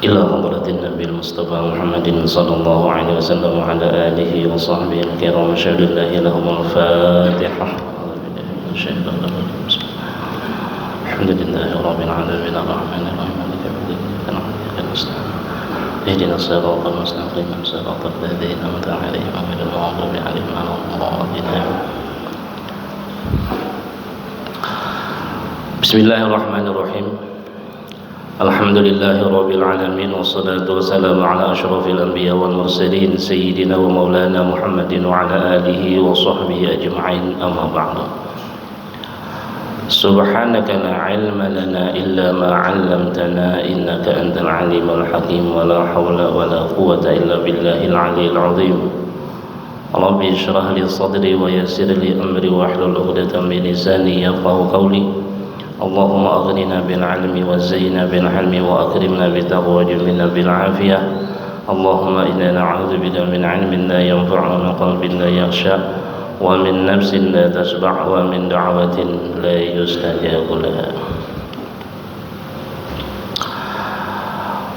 إلى حضرة النبي المصطفى محمد صلى الله عليه وسلم وعلى آله وصحبه الكرام أشهد أن لا إله إلا الله الفاتحة. الحمد لله رب العالمين الرحمن الرحيم مالك يوم الدين إياك نعبد وإياك نستعين اهدنا الصراط المستقيم صراط الذين أنعمت عليهم غير المغضوب عليهم ولا الضالين. بسم الله الرحمن الرحيم. الحمد لله رب العالمين والصلاة والسلام على أشرف الأنبياء والمرسلين سيدنا ومولانا محمد وعلى آله وصحبه أجمعين أما بعد. سبحانك لا علم لنا إلا ما علمتنا إنك أنت العليم الحكيم ولا حول ولا قوة إلا بالله العلي العظيم. رب اشرح لي صدري ويسر لي أمري واحلل عقدة من لساني يفقهوا قولي. اللهم أغننا بالعلم وزينا بالحلم وأكرمنا بالتقوى وجملنا بالعافية. اللهم إنا نعوذ بك من علم لا ينفع ومن قلب لا يخشى ومن نفس لا تشبع ومن دعوة لا يستجاب لها.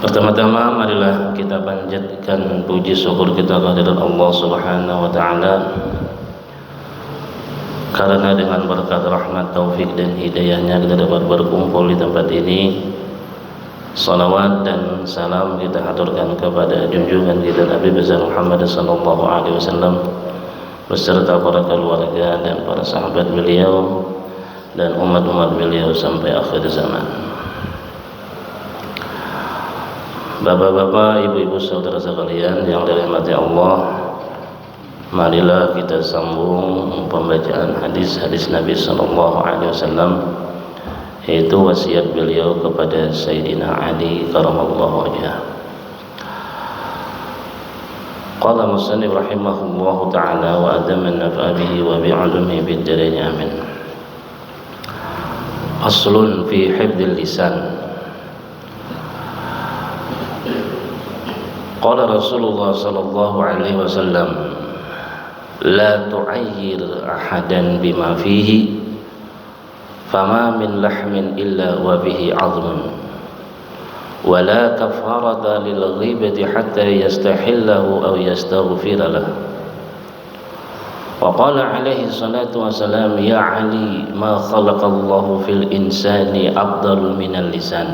Pertama-tama marilah kita panjatkan puji syukur kita kehadirat Allah Subhanahu wa taala, karena dengan berkat rahmat, taufik dan hidayahnya kita dapat berkumpul di tempat ini. Salawat dan salam kita haturkan kepada junjungan kita Nabi besar Muhammad sallallahu alaihi wasallam beserta para keluarga dan para sahabat beliau dan umat-umat beliau sampai akhir zaman. Bapak-bapak, ibu-ibu, saudara sekalian yang dirahmati Allah, marilah kita sambung pembacaan hadis-hadis Nabi sallallahu alaihi wasallam, yaitu wasiat beliau kepada Sayyidina Ali karamallahu wajhah. Qala musannif rahimahullahu ta'ala wa adama an-naf'a bihi wa bi'ulumihi bid-darain amin. Aslun fi hifdzil lisan. Qala Rasulullah sallallahu alaihi wasallam la tu'ayyir ahadan bima fihi fama min lahmin illa wa bihi 'azmun ولا كفارة للغيبة حتى يستحله أو يستغفر له. وقال عليه الصلاة والسلام يا علي ما خلق الله في الإنسان أفضل من اللسان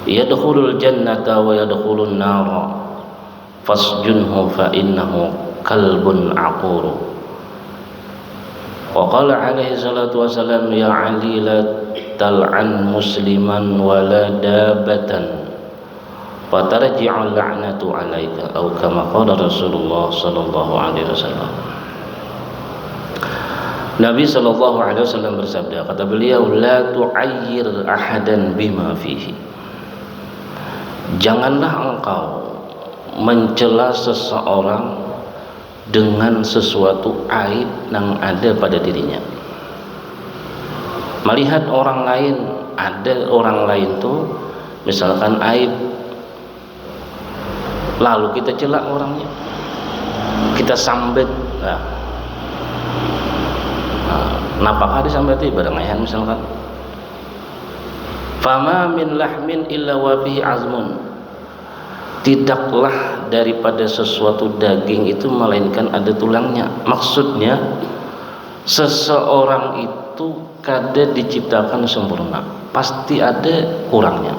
يدخل الجنة ويدخل النار فاسجنه فإنه كلب عقور. وقال عليه الصلاة والسلام يا علي لا تلعن مسلما ولا دابة فترجع اللعنة عليك أو كما قال رسول الله صلى الله عليه وسلم. Nabi sallallahu alaihi wasallam bersabda, kata beliau, la tu'ayyir ahadan bima fihi. Janganlah engkau mencela seseorang dengan sesuatu aib yang ada pada dirinya. Melihat orang lain, ada orang lain tuh misalkan aib, lalu kita celak orangnya, kita sambet. Napakah disambeti barang ayan misalkan, fama min lahmin illa wa bihi azmun. Tidaklah daripada sesuatu daging itu melainkan ada tulangnya. Maksudnya seseorang itu kada diciptakan sempurna, pasti ada kurangnya.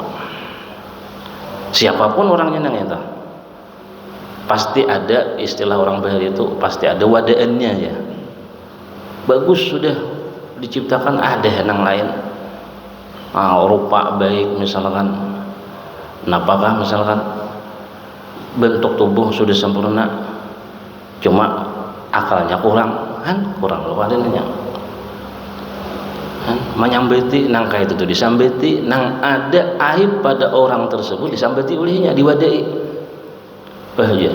Siapapun orangnya nang eta, pasti ada, istilah orang Bahari itu pasti ada wadaannya ya. Bagus sudah diciptakan, ada nang lain. Rupa baik misalkan, napakah misalkan bentuk tubuh sudah sempurna, cuma akalnya kurang, kan kurang lupa adanya. Menyambeti nang kaya itu disambeti, nang ada aib pada orang tersebut disambeti olehnya, diwadai. Bahagia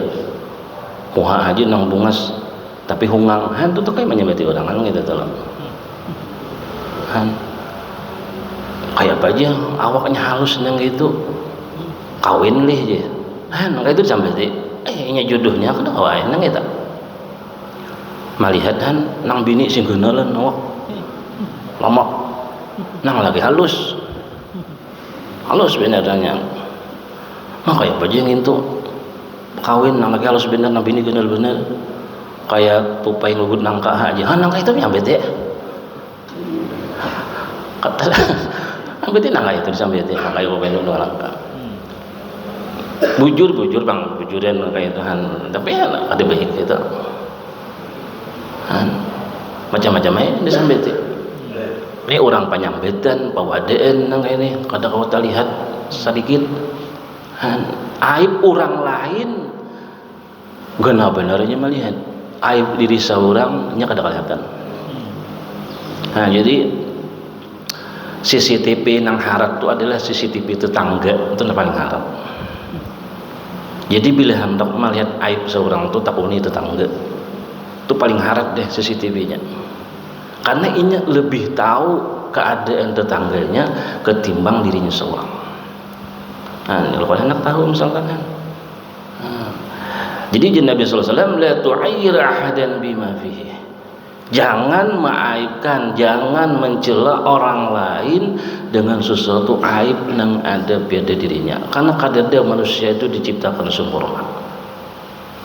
muha haji nang bungas tapi hungang, han tuh kayak menyambeti orang kan gitu tolong. Han kayak apa aja awaknya halus nang gitu, kawin lih aja. Han kayak itu disambeti, nya jodohnya kada kawain nang gitu. Malihat han nang bini sing geuneulun awak lama nang lagi halus benernya kayak bajing itu kawin nang laki halus bener nang bini bener kayak tupai ngugut nangka aja nangka itu nyambet ya kata nyambet nangka itu disambet ya nangka itu pengen nangka bujur bang bujuran kayak itu tapi ya ada baik itu macam-macam aja disambet ya ini orang penyambetan pawadaan nang ini kada kau lihat sedikit aib orang lain gana benarnya melihat aib diri seorang nya kada kelihatan. Nah jadi CCTV nang harap itu adalah CCTV tetangga itu yang paling harap. Jadi bila hendak melihat aib seorang itu takuni tetangga itu paling harap deh CCTV-nya karena ini lebih tahu keadaan tetangganya ketimbang dirinya seorang. Nah, kalau hendak tahu misalkan kan. Jadi Nabi sallallahu alaihi wasallam la tu'ayyir ahadan bima fihi. Jangan mengaibkan, jangan mencela orang lain dengan sesuatu aib yang ada pada dirinya. Karena kadada manusia itu diciptakan sempurna.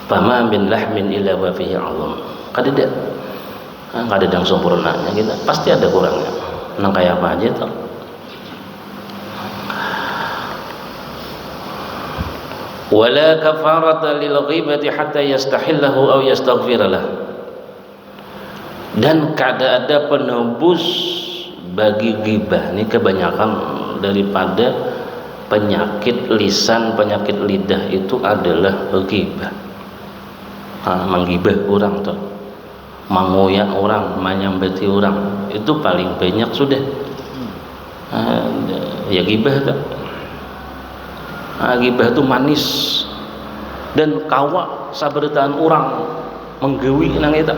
Fama min lahmin illa wa fihi 'azam. Kadada. Enggak ada yang sempurnanya kita. Pasti ada kurangnya. Nang kayak apa aja tuh. Wala kafarata lil ghibati hatta yastahillahu aw yastaghfiralah. Dan kada ada penebus bagi ghibah. Ini kebanyakan daripada penyakit lisan, penyakit lidah itu adalah ghibah. Menggibah orang tuh, mengoyak orang, menyambati orang, itu paling banyak sudah. Ya ghibah tuh. Ghibah itu manis dan kawa saberitaan orang menggewi nang itu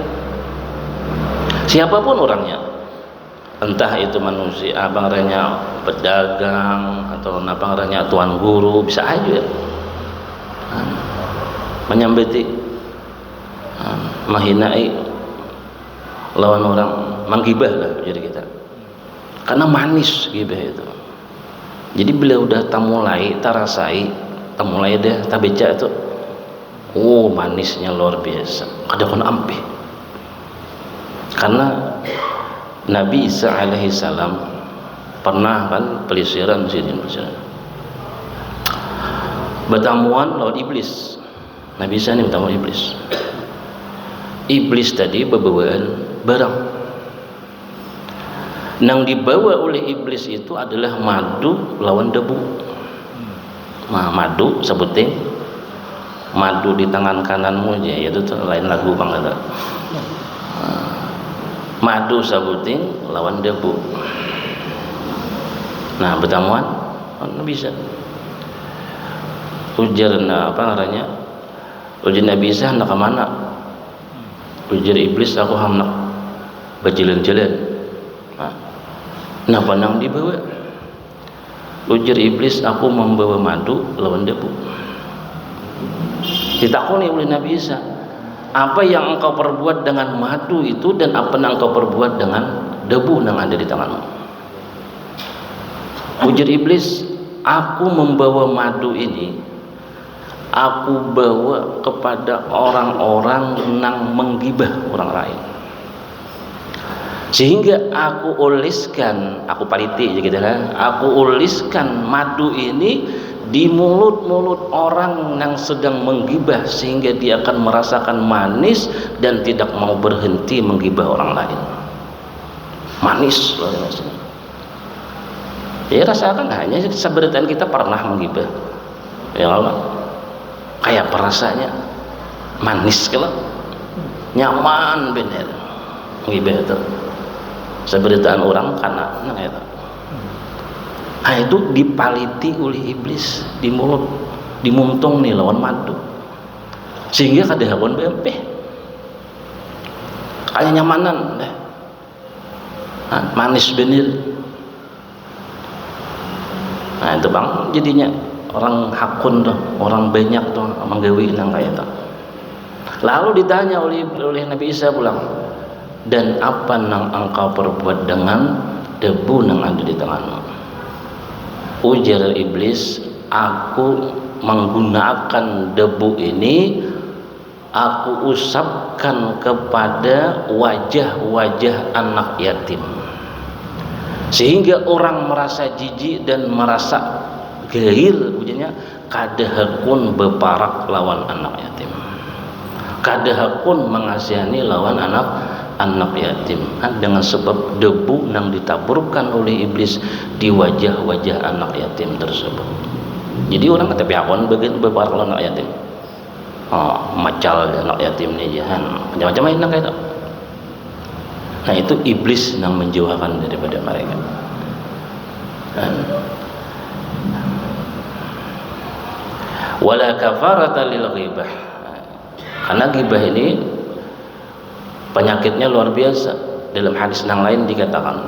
siapapun orangnya, entah itu manusia abangranya pedagang atau abangranya tuan guru bisa aja menyambeti menghinai lawan orang, menggibah lah jadi kita karena manis gibah itu. Jadi bila udah mulai tarasai, mulai deh tabeca itu, manisnya luar biasa. Kadang ampih. Karena Nabi Isa alaihi salam pernah kan pelisiran sini bertamuan lawan iblis. Nabi Isa ini bertamu iblis. Iblis tadi berbawaan barang. Yang dibawa oleh iblis itu adalah madu lawan debu. Nah, madu sebutin madu di tangan kananmu aja itu tuh lain lagu banget. Madu sebutin lawan debu. Nah, bertamuan bisa. Ujar apa ngarannya? Ujar Nabi Isa hendak ke mana? Ujar iblis aku hendak berjalan-jalan. Nah pandang dibawa ujar iblis aku membawa madu lawan debu. Ditakoni oleh Nabi Isa, apa yang engkau perbuat dengan madu itu dan apa yang engkau perbuat dengan debu yang ada di tanganmu? Ujar iblis, aku membawa madu ini aku bawa kepada orang-orang yang menggibah orang lain, sehingga aku uliskan, aku paliti gitu kan, aku uliskan madu ini di mulut-mulut orang yang sedang menggibah sehingga dia akan merasakan manis dan tidak mau berhenti menggibah orang lain. Manis loh maksudnya. Ya rasakan hanya seberitaan kita pernah menggibah. Ya Allah. Kayak perasanya manis kalau nyaman bener menggibah itu. Seberitaan orang karena itu dipaliti oleh iblis di mulut, dimungtung nih lawan madu sehingga kadahawan bempeh kayak nyamanan deh, manis bener. Nah itu bang jadinya orang hakun tuh, orang banyak tuh menggawi nang kayak itu. Lalu ditanya oleh Nabi Isa pulang, dan apa yang engkau perbuat dengan debu yang ada di tanganmu? Ujar iblis, aku menggunakan debu ini aku usapkan kepada wajah-wajah anak yatim, sehingga orang merasa jijik dan merasa gelir, ujarnya kadahakun beparak lawan anak yatim, kadahakun mengasihani lawan anak yatim, dengan sebab debu yang ditaburkan oleh iblis di wajah-wajah anak yatim tersebut. Jadi orang kata piakon bagian beparak lawan anak yatim, macal anak yatim ini jahan macam-macam lain kayak itu. Nah itu iblis yang menjauhkan daripada mereka. Wala kafarata lil ghibah, karena ghibah ini penyakitnya luar biasa. Dalam hadis yang lain dikatakan,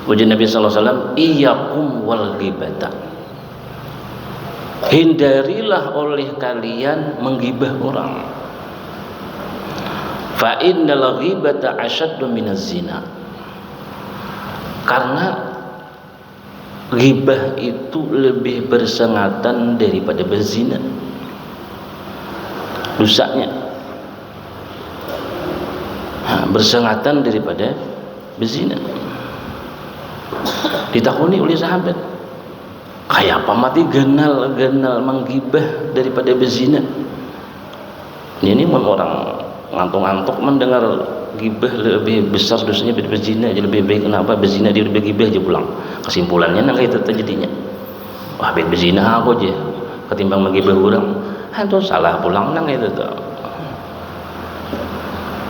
ujar Nabi sallallahu alaihi wasallam, iyyakum wal ghibata, hindarilah oleh kalian menggibah orang. Fa innal ghibata asyaddu minaz zina, karena ghibah itu lebih bersengatan daripada berzina dosanya, bersengatan daripada berzina. Ditakuni oleh sahabat, kayak apa mati genal menggibah daripada berzina. Ini orang ngantuk-ngantuk mendengar gibah lebih besar dosanya daripada berzina, jadi lebih baik kenapa berzina dia lebih gibah aja pulang. Kesimpulannya nang itu terjadinya, wah baik berzina aku aja ketimbang menggibah orang, itu salah pulang nang itu tuh.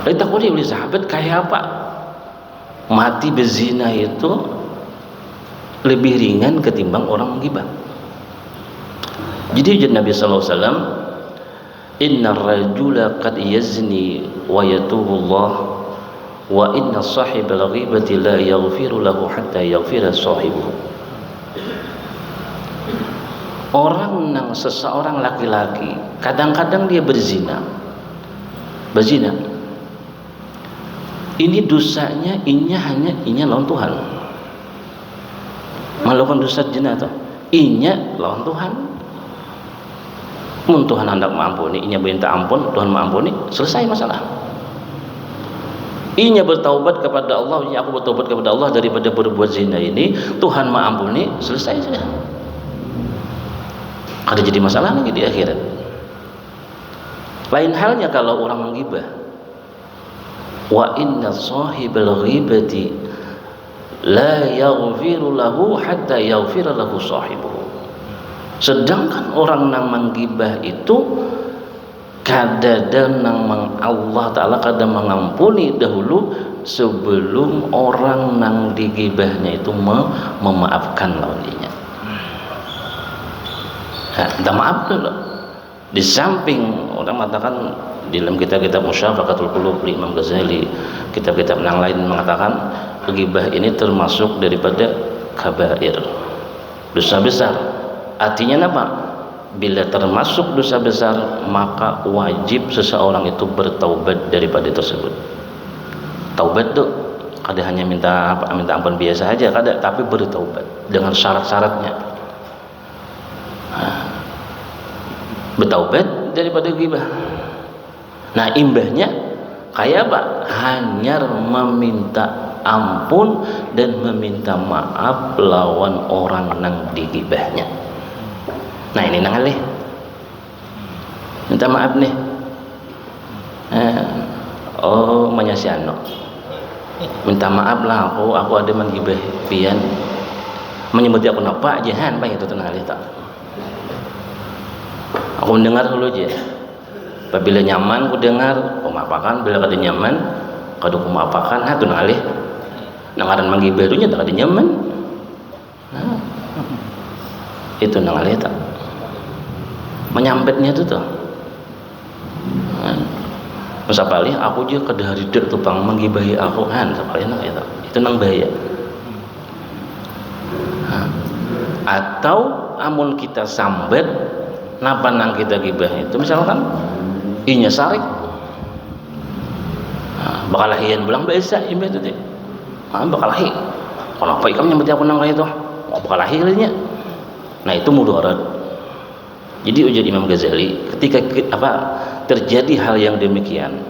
Ditakuni oleh sahabat, kayak apa mati berzina itu lebih ringan ketimbang orang menggibah. Jadi Nabi sallallahu alaihi wasallam, inna rajula qad yazni wa yatubu Allah wa inna sahibal ghibati la yaghfiru lahu hatta yaghfira sahibuhu. Orang yang seseorang laki-laki kadang-kadang dia berzina, ini dosanya hanya lawan Tuhan, melakukan dosa zina atau lawan Tuhan. Mun Tuhan hendak mengampuni, minta ampun, Tuhan mengampuni, selesai masalah. Bertaubat kepada Allah, aku bertaubat kepada Allah daripada berbuat zina ini, Tuhan mengampuni, selesai sudah. Ada jadi masalah lagi di akhirat. Lain halnya kalau orang menggibah. Wa inna sahibal ghibati la yaghfiru lahu hatta yaghfira lahu sahibuhu. Sedangkan orang yang menggibah itu kadang Allah Ta'ala kadang mengampuni dahulu sebelum orang yang digibahnya itu memaafkan lawannya. Minta maaf dulu. Di samping orang mengatakan dalam kitab-kitab Musyafaqatul Qulub Imam Ghazali, kitab-kitab yang lain mengatakan ghibah ini termasuk daripada kabair, dosa besar. Artinya apa? Bila termasuk dosa besar, maka wajib seseorang itu bertaubat daripada tersebut. Taubat tuh kada hanya minta ampun biasa aja, kada, tapi bertaubat dengan syarat-syaratnya. Bertaubat daripada ghibah. Nah, imbahnya kayak apa? Hanya meminta ampun dan meminta maaf lawan orang yang digibahnya. Nah, ini nangalih minta maaf nih. Menyasiano. Minta maaf lah, aku ada menggibah pian. Menyebut aku napa jahan bang itu tenang tak. Aku mendengar dulu aja. Apabila nyaman aku dengar, aku maapakan. Bila kada nyaman, kada aku maapakan. Nah, tu ngalih. Nangaran menggibah itu nyata kada nyaman. Nah, itu ngalih tak. Menyampetnya itu tuh. Sapali aku juga kada haridak tupang menggibahi aku kan, sapali nak itu nang bahaya. Atau amun kita sambat napa nang kita gibah itu misalkan inya sarik bakal lahian bulang biasa imbah itu bakal lahi kenapa ikam nyambut aku nang kayak itu bakal lahi lainnya. Nah itu mudarat Jadi ujar Imam Ghazali, ketika terjadi hal yang demikian,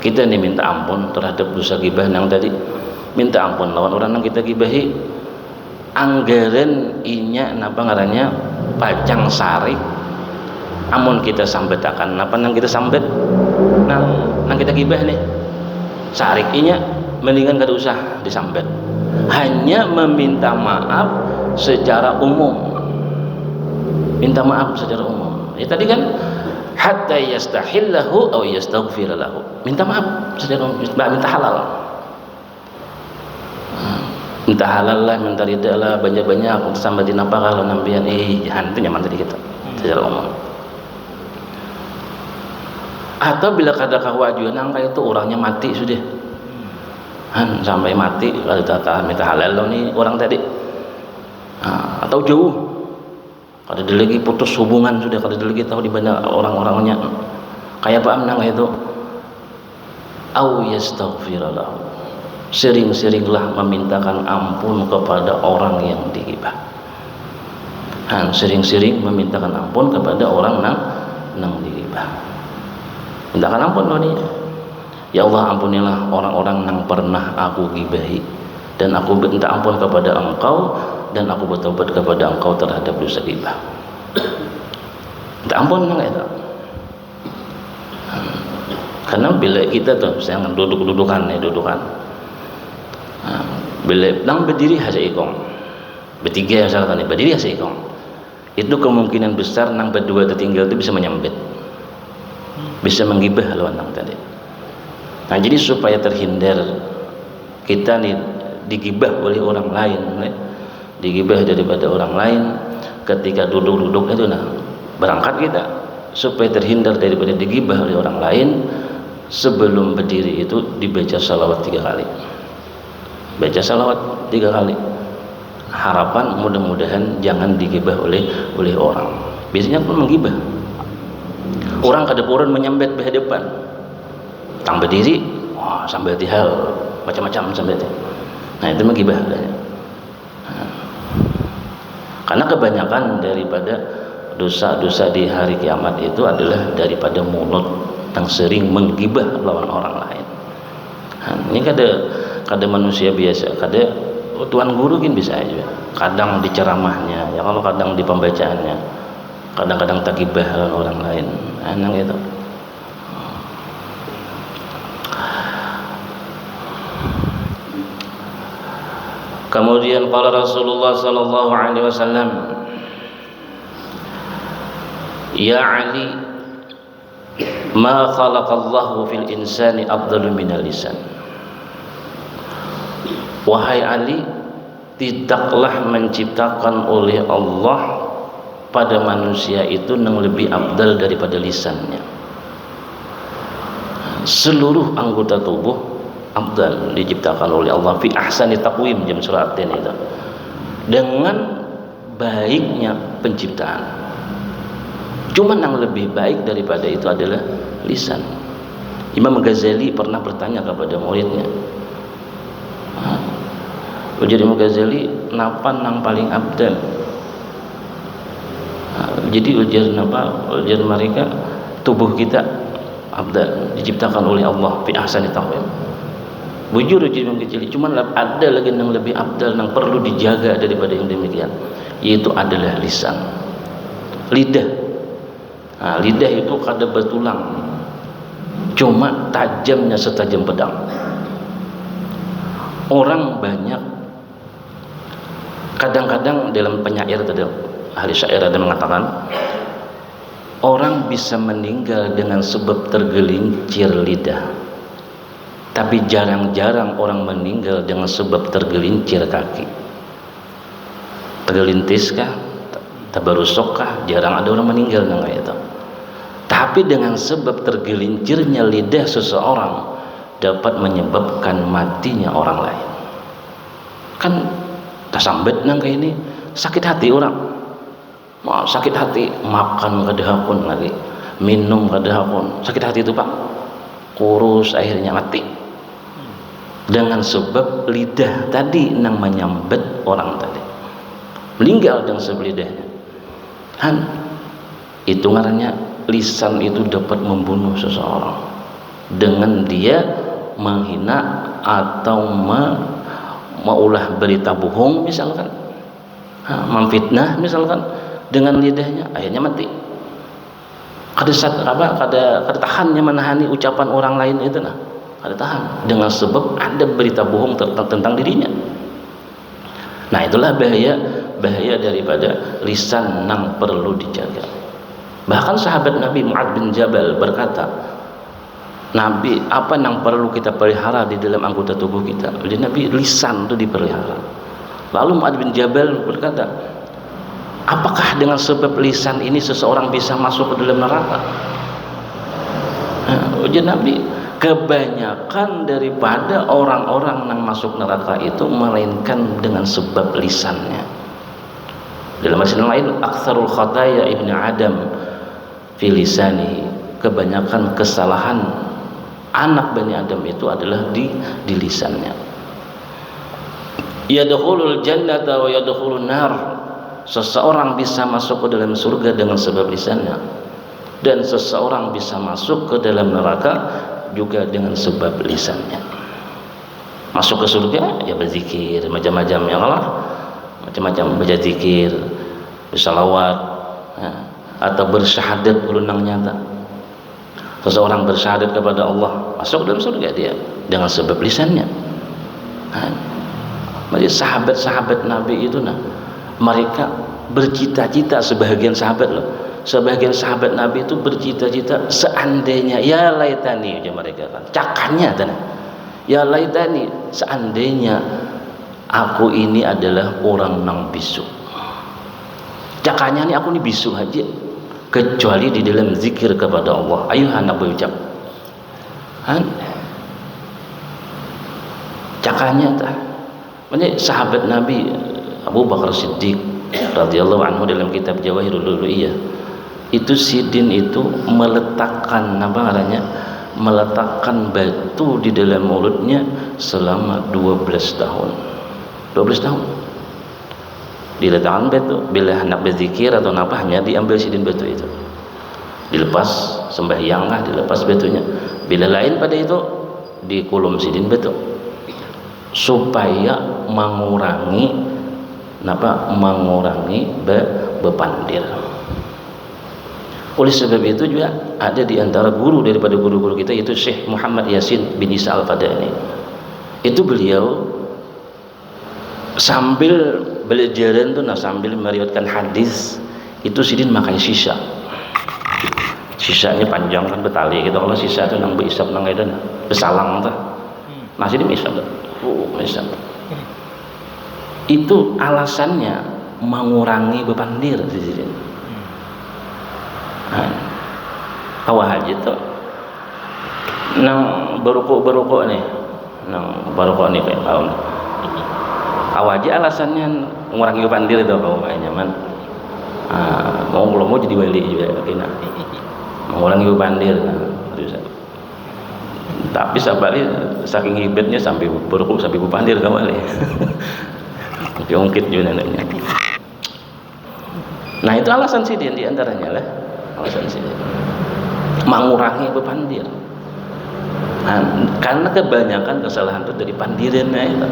kita nih minta ampun terhadap dosa gibah nang tadi, minta ampun lawan orang yang kita gibahi, anggaran inya napa ngarannya pacang sari, amun kita sambetakan napa nang kita sambet nang kita gibah nih sarik inya mendingan kada usah disambet, hanya meminta maaf secara umum, minta maaf secara umum. Ya tadi kan hatta yastahillahu aw yastaghfir lahu, minta maaf secara umum, minta halal, minta halal lah, minta ridha lah, banyak-banyak untuk sambatin apa kalau nampian jangan itu nyaman tadi kita secara umum. Atau bila kada kawajuan angka itu orangnya mati sudah, sampai mati kalau kita minta halal loh nih orang tadi, atau jauh kada ada lagi putus hubungan sudah, kada ada lagi tahu di mana orang-orangnya, kayak apa nang itu, au yastaghfir lahu, sering-seringlah memintakan ampun kepada orang yang digibah, sering-sering memintakan ampun kepada orang nang digibah, mintakan ampun loh nih. Ya Allah, ampunilah orang-orang yang pernah aku gibahi, dan aku minta ampun kepada Engkau, dan aku bertobat kepada Engkau terhadap dosa gibah. Minta ampun nang itu. Karena bila kita tuh sayang dudukan, bila nang berdiri haja ikong, bertiga misalkan berdiri haja ikong, itu kemungkinan besar nang berdua tertinggal itu bisa menyambit, bisa menggibah lawan nang tadi. Nah, jadi supaya terhindar kita nih digibah oleh orang lain, digibah daripada orang lain ketika duduk-duduk itu, berangkat kita supaya terhindar daripada digibah oleh orang lain, sebelum berdiri itu dibaca salawat 3 kali, baca salawat 3 kali, harapan mudah-mudahan jangan digibah oleh orang. Biasanya pun menggibah orang kadepuran menyambet ke depan, tang berdiri sambil tihal macam-macam sambil itu. Nah, itu menggibah. Karena kebanyakan daripada dosa-dosa di hari kiamat itu adalah daripada mulut yang sering menggibah lawan orang lain. Ini kada manusia biasa, kada tuan guru kan bisa aja, kadang di ceramahnya ya, kalau kadang di pembacaannya, kadang-kadang tak gibah lawan orang lain, nang itu. Kemudian qala Rasulullah sallallahu alaihi wasallam, ya Ali, ma khalaqallahu fil insani afdalu minal lisan. Wahai Ali, tidaklah menciptakan oleh Allah pada manusia itu yang lebih afdal daripada lisannya. Seluruh anggota tubuh afdal diciptakan oleh Allah fi ahsani taqwim, jam surah At-Tin itu, dengan baiknya penciptaan. Cuman yang lebih baik daripada itu adalah lisan. Imam Ghazali pernah bertanya kepada muridnya, ujar Imam Ghazali, napa nang paling afdal? Jadi ujar mereka, tubuh kita afdal diciptakan oleh Allah fi ahsani taqwim. Bujur ujar Imam Ghazali, cuman ada lagi yang lebih afdal yang perlu dijaga daripada yang demikian, yaitu adalah lisan, lidah. Lidah itu kada bertulang, cuma tajamnya setajam pedang. Orang banyak kadang-kadang dalam penyair tadi, ahli syair ada mengatakan, orang bisa meninggal dengan sebab tergelincir lidah, tapi jarang-jarang orang meninggal dengan sebab tergelincir kaki. Tergelintiskah, tabarusokkah, jarang ada orang meninggal dengan itu. Tapi dengan sebab tergelincirnya lidah seseorang dapat menyebabkan matinya orang lain. Kan tasambet nang kayak ini, sakit hati orang, sakit hati, makan kadahapun lagi, minum kadahapun, sakit hati itu Pak, kurus akhirnya mati dengan sebab lidah tadi nang menyambet orang tadi, meninggal dengan sebab lidahnya. Itu ngarannya lisan itu dapat membunuh seseorang dengan dia menghina atau maulah berita bohong misalkan, memfitnah misalkan dengan lidahnya, akhirnya mati. Kada tahannya menahani ucapan orang lain itu nah, kada tahan dengan sebab ada berita bohong tentang dirinya. Nah itulah bahaya daripada lisan yang perlu dijaga. Bahkan sahabat Nabi Mu'adz bin Jabal berkata, Nabi, apa yang perlu kita pelihara di dalam anggota tubuh kita? Jadi Nabi, lisan itu dipelihara. Lalu Mu'adz bin Jabal berkata, apakah dengan sebab lisan ini seseorang bisa masuk ke dalam neraka? Jadi Nabi, kebanyakan daripada orang-orang yang masuk neraka itu melainkan dengan sebab lisannya. Dalam hadis lain, aktsarul khataya ibnu Adam fi lisanihi, kebanyakan kesalahan anak Bani Adam itu adalah di lisannya. Yadkhulul jannata wa yadkhulun nar, seseorang bisa masuk ke dalam surga dengan sebab lisannya, dan seseorang bisa masuk ke dalam neraka juga dengan sebab lisannya. Masuk ke surga ya berzikir macam-macam ya Allah, macam-macam baca zikir, bersalawat ya, atau bersyahadat ulunang nyata. Seseorang bersyahadat kepada Allah, masuk dalam surga dia dengan sebab lisannya. Jadi sahabat-sahabat Nabi itu nah, mereka bercita-cita, sebahagian sahabat loh, sebagian sahabat Nabi itu bercita-cita seandainya ya laitani, aja mereka kan cakannya tanah, ya laitani, seandainya aku ini adalah orang nang bisu, cakannya nih aku nih bisu aja, kecuali di dalam zikir kepada Allah. Ayo anak berucap cakannya tah. Ini sahabat Nabi Abu Bakar Siddiq radhiyallahu anhu dalam kitab Jawahirul Uluhiyah itu sidin itu meletakkan apa namanya, meletakkan batu di dalam mulutnya selama 12 tahun. 12 tahun diletakkan batu, bila hendak berzikir atau apa hanya diambil sidin batu itu, dilepas sembahyang lah, dilepas batunya, bila lain pada itu dikulum sidin batu supaya mengurangi bepandir. Oleh sebab itu juga ada di antara guru daripada guru-guru kita, yaitu Syekh Muhammad Yasin bin Isa Al-Fadani. Itu beliau sambil belajaran tuh, sambil meriwayatkan hadis itu sidin makan sisa. Sisanya panjang kan betali gitu, kalau sisa itu nang beisap nang edan besalang tuh. Masih di misap tuh. Misap. Itu alasannya mengurangi bepandir di sini. Awal haji tuh nang berukuk nih, kayak tahun. Awal haji alasannya mengurangi bepandir itu kau nyaman. Mau jadi wali juga kena. Mengurangi bepandir. Tapi sabali saking hebatnya sampai berukuk sampai bepandir kawali. Diungkit juga neneknya. Nah itu alasan sidin diantaranya lah, alasan sidin mengurangi bepandir. Karena kebanyakan kesalahan itu dari pandirannya itu.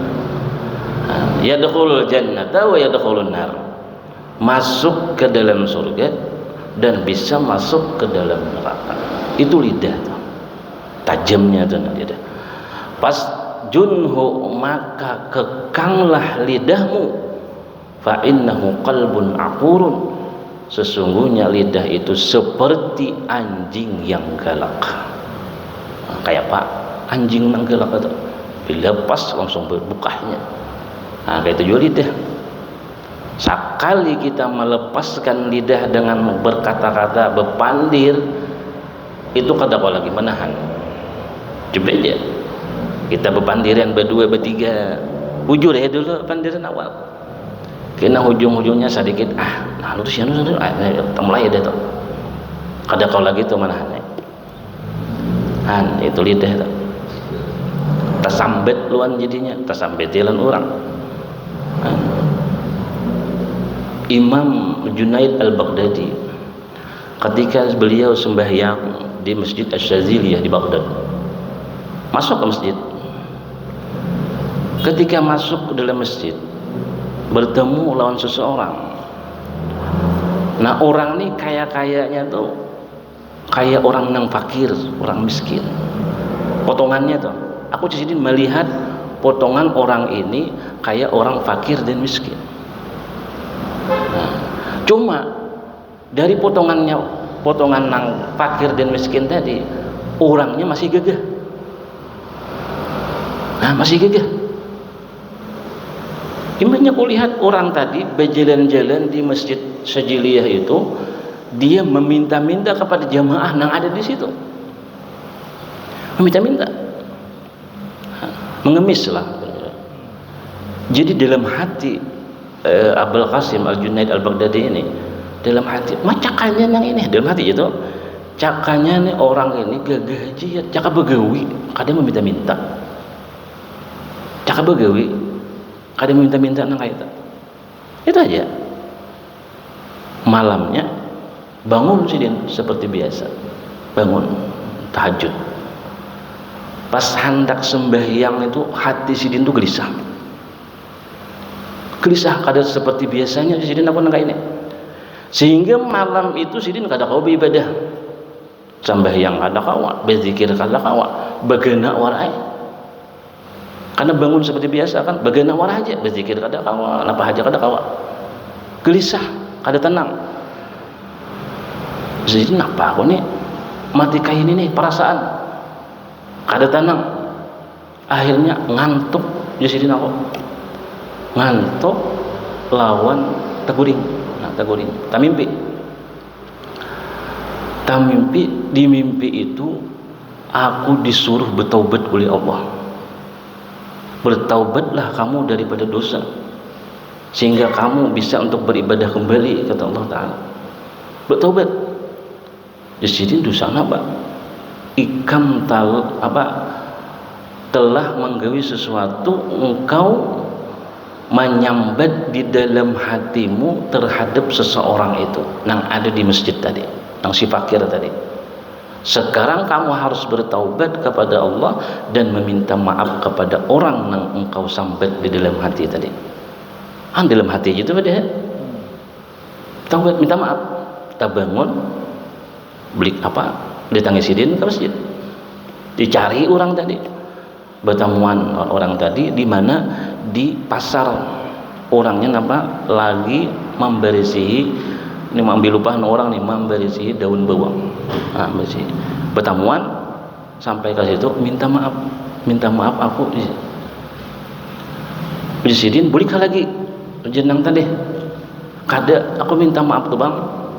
Yadkhulul jannata wa yadkhulun nar, masuk ke dalam surga dan bisa masuk ke dalam neraka. Itu lidah tuh, tajamnya tuh lidah. Pas junhu, maka kekanglah lidahmu, fa innahu qalbun aqurun, sesungguhnya lidah itu seperti anjing yang galak. Kayak pak anjing yang galak itu dilepas langsung berbukahnya. Kayak itu juga lidah. Sekali kita melepaskan lidah dengan berkata-kata bepandir, itu kada kau lagi menahan. Coba aja kita bepandiran berdua bertiga, jujur ya dulu pandiran awal, kena hujung-hujungnya sedikit lurus ya mulai ada tuh, kada kau lagi tuh menahan. Itu lidah tuh tersambet luan jadinya, tersambet jalan orang. Imam Junaid Al-Baghdadi ketika beliau sembahyang di Masjid Asy-Syadziliyah di Baghdad. Masuk ke masjid. Ketika masuk ke dalam masjid, bertemu lawan seseorang. Nah, orang ini kayaknya tuh kayak orang nang fakir, orang miskin. Potongannya tuh, aku di sini melihat potongan orang ini kayak orang fakir dan miskin. Nah, cuma dari potongan nang fakir dan miskin tadi, orangnya masih gagah. Nah, masih gagah. Imannya aku lihat orang tadi berjalan-jalan di Masjid Syadziliyah itu, dia meminta-minta kepada jamaah yang ada di situ. Meminta-minta. Mengemis lah. Jadi dalam hati Abul Qasim Al-Junaid Al-Baghdadi ini, dalam hati, macakannya yang ini, dalam hati itu, cakanya nih orang ini gagah aja ya, cakap begawi, kadang meminta-minta. Cakap begawi, kadang minta-minta nang kayak itu aja. Malamnya bangun sidin seperti biasa, bangun tahajud. Pas hendak sembahyang itu hati sidin tuh gelisah, kadang seperti biasanya sidin aku nang kayak ini. Sehingga malam itu sidin kada kau beribadah, sembahyang kada kawa, berzikir kada kawa, bagana warai. Karena bangun seperti biasa kan, bagana warai aja, berzikir kada kawa, apa aja kada kawa. Gelisah, kada tenang. Jadi kenapa aku nih mati kayak ini nih perasaan, kada tenang. Akhirnya ngantuk, jadi aku ngantuk lawan teguring. Nah, teguring, tak mimpi. Di mimpi itu aku disuruh bertaubat oleh Allah. Bertaubatlah kamu daripada dosa, sehingga kamu bisa untuk beribadah kembali, kata Allah Ta'ala. Bertaubat. Jadi dosa apa? Ikam telah menggawi sesuatu, engkau menyambat di dalam hatimu terhadap seseorang itu yang ada di masjid tadi, yang si fakir tadi. Sekarang kamu harus bertaubat kepada Allah dan meminta maaf kepada orang yang engkau sambat di dalam hati tadi. Dalam hati itu pada taubat, minta maaf. Tak bangun, beli apa? Datang sidin ke masjid. Dicari orang tadi. Bertemuan orang tadi di mana? Di pasar. Orangnya apa? Lagi membersihi, ini mengambil lupahan orang nih, membersihi daun bawang. Bersih. Bertemuan sampai ke situ, minta maaf aku di sidin boleh lagi jenang tadi kada aku minta maaf tuh bang,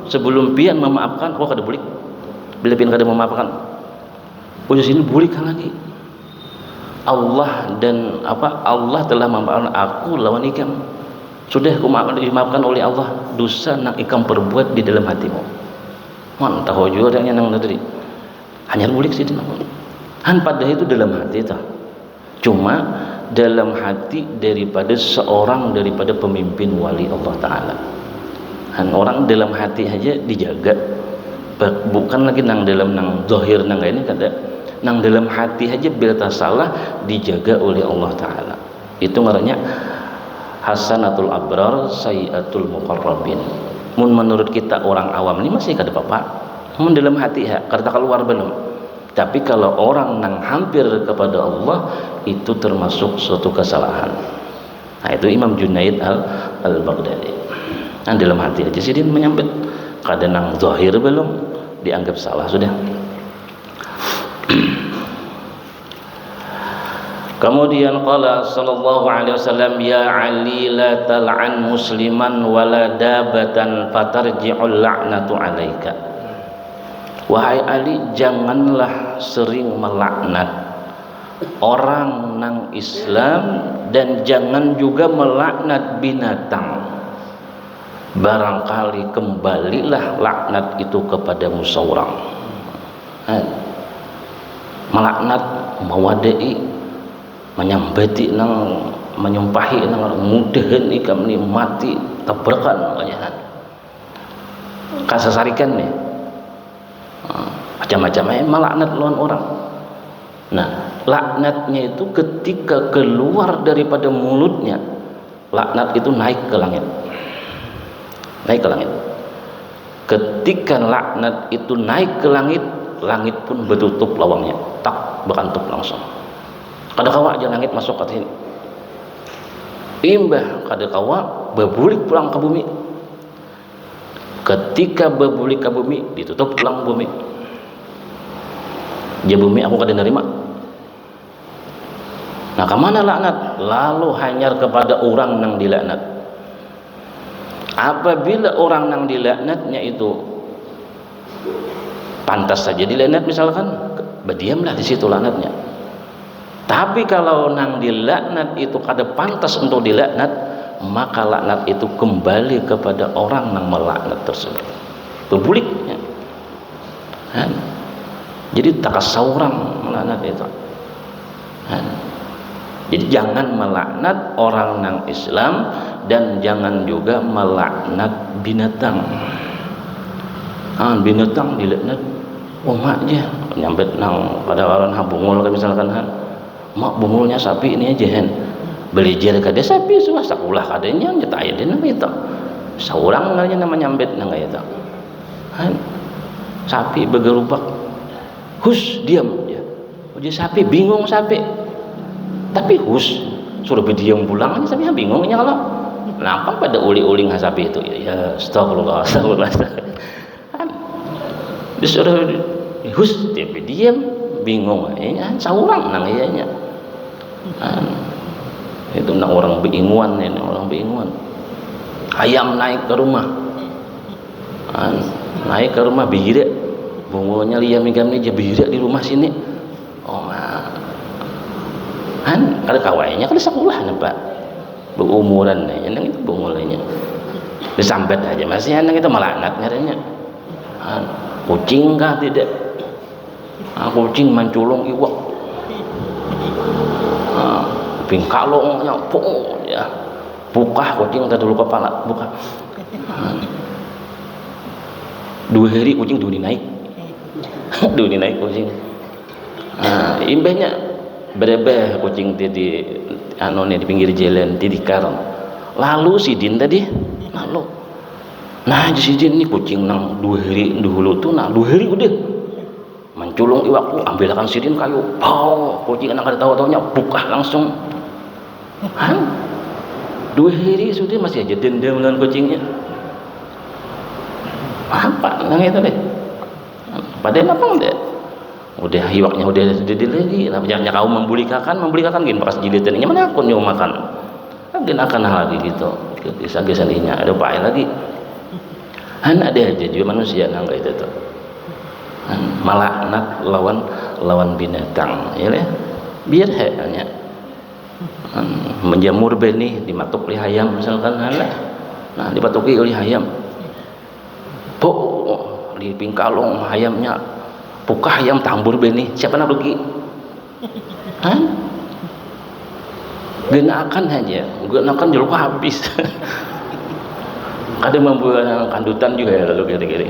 sebelum pian memaafkan aku kada boleh, bila pian kada memaafkan di sini boleh lagi. Allah telah memaafkan aku lawan ikam, sudah aku dimaafkan oleh Allah dosa yang ikam perbuat di dalam hatimu. Tahu juga yang tadi hanya boleh sih pada itu dalam hati itu, cuma dalam hati daripada pemimpin wali Allah Ta'ala. Orang dalam hati aja dijaga, bukan lagi nang dalam nang zahir nang ini kada, nang dalam hati aja bila tak salah dijaga oleh Allah Ta'ala. Itu ngarannya hasanatul abrar sayyatul muqarrabin. Menurut kita orang awam ini masih kada apa-apa, dalam hati ya, kada keluar belum. Tapi kalau orang yang hampir kepada Allah itu termasuk suatu kesalahan. Nah, itu Imam Junaid Al-Baghdadi. Dalam hati aja sih dia menyambut, kada nang zahir belum dianggap salah sudah. Kemudian qala sallallahu alaihi wasallam, ya Ali la tal'an musliman wala dabatan fatarji'ul la'natu 'alaika. Wahai Ali, janganlah sering melaknat orang nang Islam dan jangan juga melaknat binatang. Barangkali kembalilah laknat itu kepadamu seorang. Melaknat, mewadai, menyambati nang menyumpahi nang mudahan ikam ni mati tabrakan banyak kasasarikan nih Macam-macam melaknat lawan orang. Nah, laknatnya itu ketika keluar daripada mulutnya, laknat itu naik ke langit. Naik ke langit. Ketika laknat itu naik ke langit, langit pun bertutup lawangnya, tak berkantup langsung. Kada kawa aja langit masuk ke sini. Imbah kada kawa berbulik pulang ke bumi. Ketika berbulik ke bumi, ditutup pulang bumi. Dia bumi aku kada nerima. Nah, kemana laknat? Lalu hanyar kepada orang yang dilaknat. Apabila orang yang dilaknatnya itu pantas saja dilaknat misalkan, berdiamlah di situ laknatnya. Tapi kalau nang dilaknat itu kada pantas untuk dilaknat, maka laknat itu kembali kepada orang yang melaknat tersebut. Berbuliknya. Jadi tak seorang melaknat itu. Jadi jangan melaknat orang nang Islam dan jangan juga melaknat binatang. Binatang dilaknat, mak aja nyambet nang pada orang bungul misalkan mak bungulnya sapi ini aja belajar kada sapi suah sakulah kadanya nyetai dia nang itu. Seorang ngaranya nama nyambet nang itu. Sapi bergerubak. Hus diam dia. Dia sapi bingung sapi. Tapi hus suruh berdiam pulang aja sapi bingungnya kalau nampak pada uli-uli sapi itu ya astagfirullah disuruh hus dia berdiam bingung ya seorang nang ianya itu nang orang beinguan ini orang beinguan. Ayam naik ke rumah biira bungulnya liam igam ni je biira di rumah sini. Kada kawainya kada sekolah nampak berumuran yang itu bungulnya disambet aja masih yang itu melaknat nyarinya. Kucing kah tidak? Kucing menculung iwak pingkalongnya ya buka kucing tak dulu kepala buka 2 hari kucing duni naik kucing. Imbahnya berebe kucing di pinggir jalan di karang lalu si Din tadi lalu nah si Din ni kucing nang 2 hari dulu tuh 2 hari udah menculung iwakku ambilkan si Din kayu kucing nang kada tahu-taunya buka langsung 2 hari sudah masih aja dendam dengan kucingnya apa nang itu deh padahal apa enggak udah hiwaknya udah lagi jangan kau membulikakan gini bekas jilitan ini mana aku nyoba makan gini akan lagi gitu kisah-kisah ini ada apa lagi ada aja juga manusia nang itu tuh melaknat lawan binatang ya biar hanya menjamur benih dimatuk oleh ayam misalkan nah dipatuki oleh ayam di pingkalong ayamnya buka ayam tambur benih siapa nak rugi genakan aja genakan jeruk habis ada membuat kandutan juga ya lalu kira-kira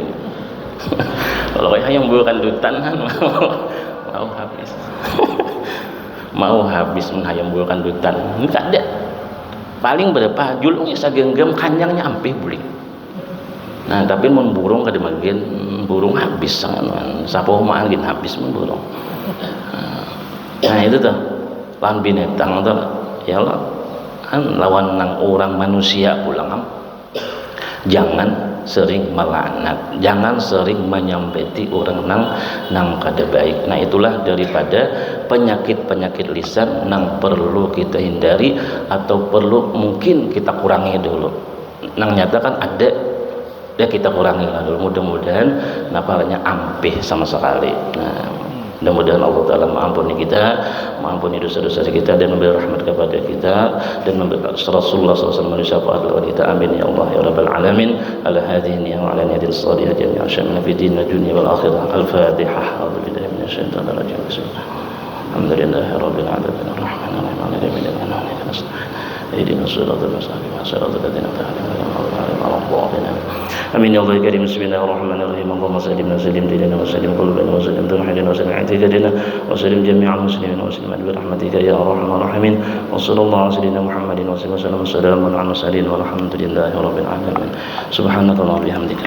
kalau ayam membuat kandutan mau habis menghayam membuat kandutan enggak ada paling berapa julungnya sagenggam kanyangnya ampih beli. Nah tapi mun burung kada magen burung habis sapo mangin habis mun burung. Nah itu tuh lawan binatang tuh ya Allah lawan nang orang manusia pulang jangan sering melaknat, jangan sering menyampaikan orang nang kada baik. Nah itulah daripada penyakit lisan nang perlu kita hindari atau perlu mungkin kita kurangi dulu. Nang nyata kan ada ya kita kurangi lah dulu, mudah-mudahan napalanya ampih sama sekali. Nah mudah-mudahan Allah Ta'ala mengampuni kita, mengampuni dosa-dosa kita dan memberi rahmat kepada kita dan memberi Rasulullah SAW syafaat kepada kita. Amin ya Allah ya Rabbal Alamin. Ala hadhihi ni'am ala niyadin salihah jami'an syamina fi din wa dunya wal akhirah. Al-Fatihah. A'udzu billahi minasyaitonir rajim. Alhamdulillahi rabbil alamin arrahmanir rahim maliki yaumiddin iyyaka nasta'in ihdinas siratal mustaqim siratal ladzina an'amta 'alaihim ghairil maghdubi 'alaihim waladdallin. آمين يا الله الكريم. بسم الله الرحمن الرحيم. اللهم سلمنا سلم ديننا وسلم قلوبنا وسلم توحيدنا وسلم اعتقادنا وسلم جميع المسلمين وسلم برحمتك يا أرحم الراحمين. وصلى الله على سيدنا محمد وسلم. السلام على المرسلين والحمد لله رب العالمين. سبحانك اللهم وبحمدك.